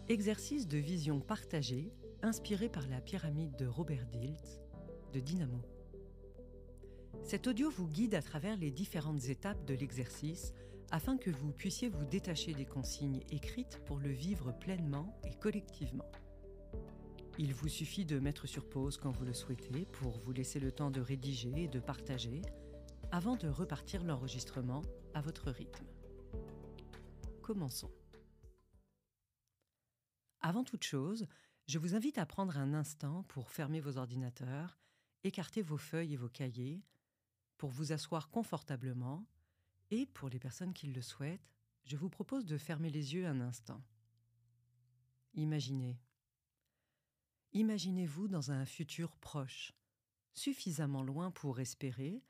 Exercice de vision partagée, inspiré par la pyramide de Robert Dilts, de Dynamo. Cet audio vous guide à travers les différentes étapes de l'exercice afin que vous puissiez vous détacher des consignes écrites pour le vivre pleinement et collectivement. Il vous suffit de mettre sur pause quand vous le souhaitez pour vous laisser le temps de rédiger et de partager avant de repartir l'enregistrement à votre rythme. Commençons. Avant toute chose, je vous invite à prendre un instant pour fermer vos ordinateurs, écarter vos feuilles et vos cahiers, pour vous asseoir confortablement et, pour les personnes qui le souhaitent, je vous propose de fermer les yeux un instant. Imaginez-vous dans un futur proche, suffisamment loin pour espérer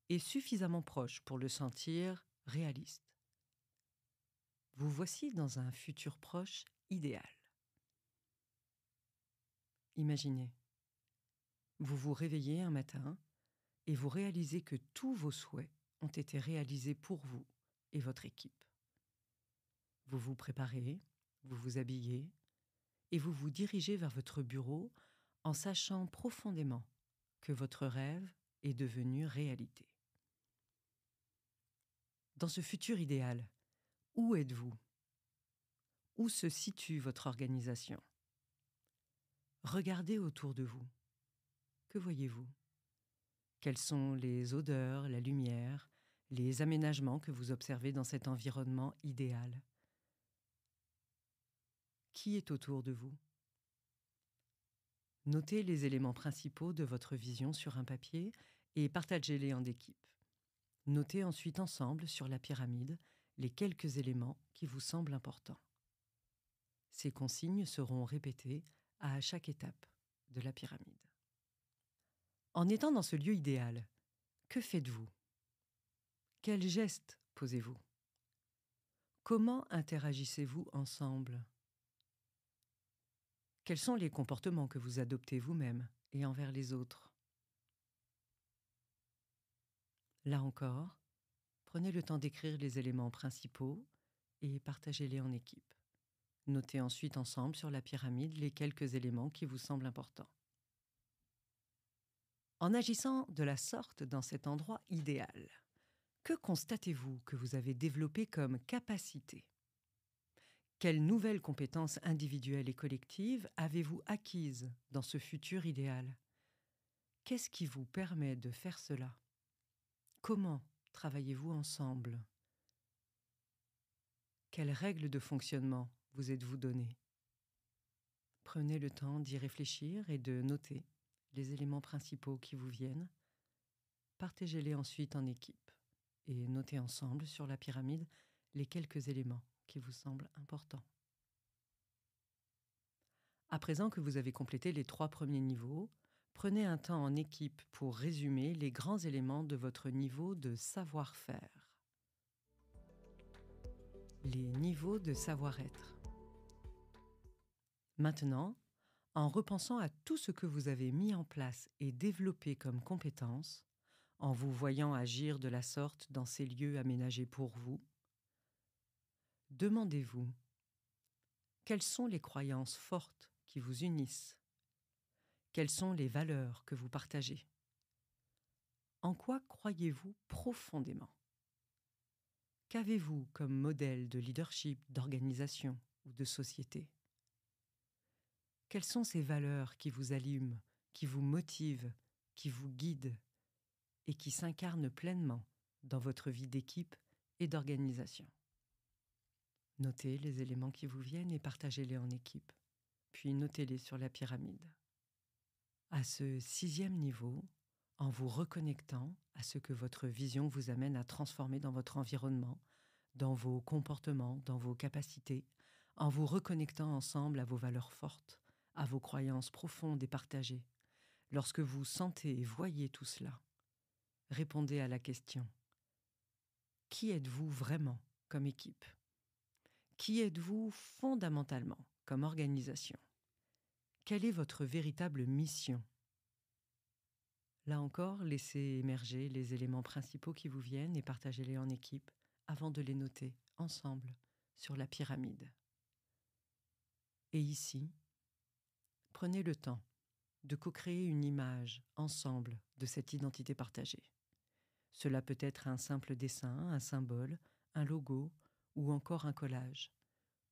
et suffisamment proche pour le sentir réaliste. Vous voici dans un futur proche idéal. Imaginez, vous vous réveillez un matin et vous réalisez que tous vos souhaits ont été réalisés pour vous et votre équipe. Vous vous préparez, vous vous habillez et vous vous dirigez vers votre bureau en sachant profondément que votre rêve est devenu réalité. Dans ce futur idéal, où êtes-vous? Où se situe votre organisation? Regardez autour de vous. Que voyez-vous? Quelles sont les odeurs, la lumière, les aménagements que vous observez dans cet environnement idéal? Qui est autour de vous? Notez les éléments principaux de votre vision sur un papier et partagez-les en équipe. Notez ensuite ensemble sur la pyramide les quelques éléments qui vous semblent importants. Ces consignes seront répétées à chaque étape de la pyramide. En étant dans ce lieu idéal, que faites-vous? Quels gestes posez-vous? Comment interagissez-vous ensemble? Quels sont les comportements que vous adoptez vous-même et envers les autres? Là encore, prenez le temps d'écrire les éléments principaux et partagez-les en équipe. Notez ensuite ensemble sur la pyramide les quelques éléments qui vous semblent importants. En agissant de la sorte dans cet endroit idéal, que constatez-vous que vous avez développé comme capacité? Quelles nouvelles compétences individuelles et collectives avez-vous acquises dans ce futur idéal? Qu'est-ce qui vous permet de faire cela? Comment travaillez-vous ensemble? Quelles règles de fonctionnement vous êtes-vous données? Prenez le temps d'y réfléchir et de noter les éléments principaux qui vous viennent. Partagez-les ensuite en équipe et notez ensemble sur la pyramide les quelques éléments qui vous semblent importants. À présent que vous avez complété les 3 premiers niveaux, prenez un temps en équipe pour résumer les grands éléments de votre niveau de savoir-faire. Les niveaux de savoir-être. Maintenant, en repensant à tout ce que vous avez mis en place et développé comme compétences, en vous voyant agir de la sorte dans ces lieux aménagés pour vous, demandez-vous, quelles sont les croyances fortes qui vous unissent? Quelles sont les valeurs que vous partagez? En quoi croyez-vous profondément? Qu'avez-vous comme modèle de leadership, d'organisation ou de société? Quelles sont ces valeurs qui vous allument, qui vous motivent, qui vous guident et qui s'incarnent pleinement dans votre vie d'équipe et d'organisation? Notez les éléments qui vous viennent et partagez-les en équipe, puis notez-les sur la pyramide. À ce 6e niveau, en vous reconnectant à ce que votre vision vous amène à transformer dans votre environnement, dans vos comportements, dans vos capacités, en vous reconnectant ensemble à vos valeurs fortes, à vos croyances profondes et partagées. Lorsque vous sentez et voyez tout cela, répondez à la question: qui êtes-vous vraiment comme équipe? Qui êtes-vous fondamentalement comme organisation? Quelle est votre véritable mission? Là encore, laissez émerger les éléments principaux qui vous viennent et partagez-les en équipe avant de les noter ensemble sur la pyramide. Et ici, prenez le temps de co-créer une image ensemble de cette identité partagée. Cela peut être un simple dessin, un symbole, un logo ou encore un collage.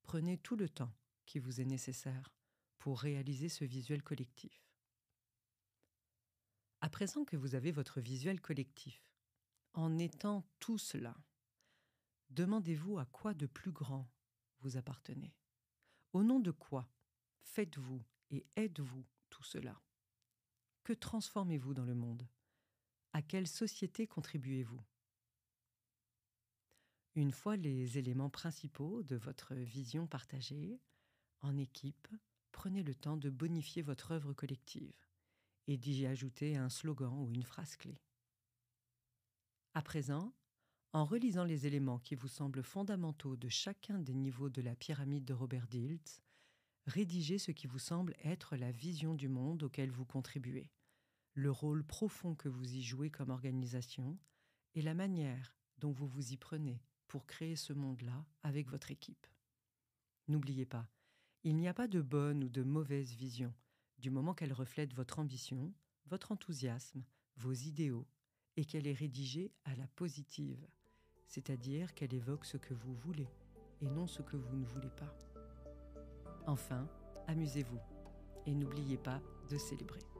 Prenez tout le temps qui vous est nécessaire pour réaliser ce visuel collectif. À présent que vous avez votre visuel collectif, en étant tout cela, demandez-vous à quoi de plus grand vous appartenez. Au nom de quoi faites-vous et êtes-vous tout cela? Que transformez-vous dans le monde? À quelle société contribuez-vous? Une fois les éléments principaux de votre vision partagés, en équipe, prenez le temps de bonifier votre œuvre collective et d'y ajouter un slogan ou une phrase clé. À présent, en relisant les éléments qui vous semblent fondamentaux de chacun des niveaux de la pyramide de Robert Dilts, rédigez ce qui vous semble être la vision du monde auquel vous contribuez, le rôle profond que vous y jouez comme organisation et la manière dont vous vous y prenez pour créer ce monde-là avec votre équipe. N'oubliez pas, il n'y a pas de bonne ou de mauvaise vision, du moment qu'elle reflète votre ambition, votre enthousiasme, vos idéaux, et qu'elle est rédigée à la positive, c'est-à-dire qu'elle évoque ce que vous voulez et non ce que vous ne voulez pas. Enfin, amusez-vous et n'oubliez pas de célébrer.